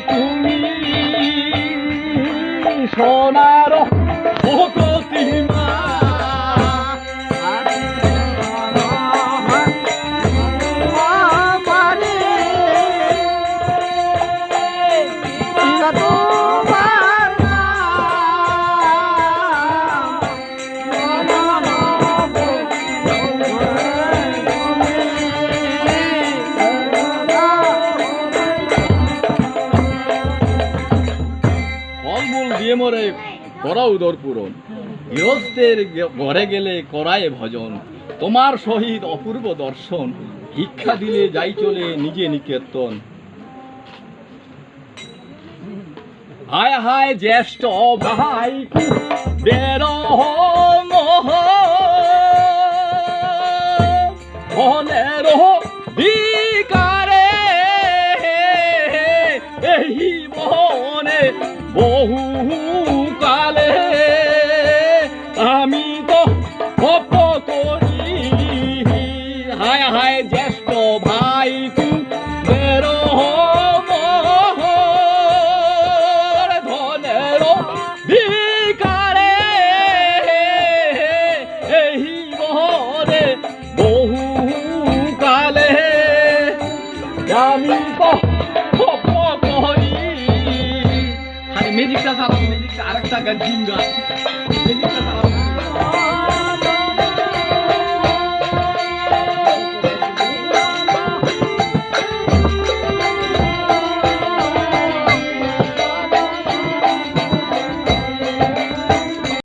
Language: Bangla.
তুমি সোনার প্রতিমা দিয়ে মরে করা উদর পূরণ, গৃহস্থের ঘরে গেলে করায় ভজন, তোমার সহিত অপূর্ব দর্শন, ভিক্ষা দিলে যাই চলে নিজে নিকেতন। হায় হায় জ্যেষ্ঠ ভাই ধনের ভিকারে এই বনে বহু কালে আমি তো হপ করি। হায় হায় জ্যেষ্ঠ ভাই ধনের ভিকারে এই বনে বহু কালে আমি তো হপ করি। মিউজিকটা চালাও, মিউজিকটা আরেকটা গান, জিম গান, মিউজিকটা চালাও।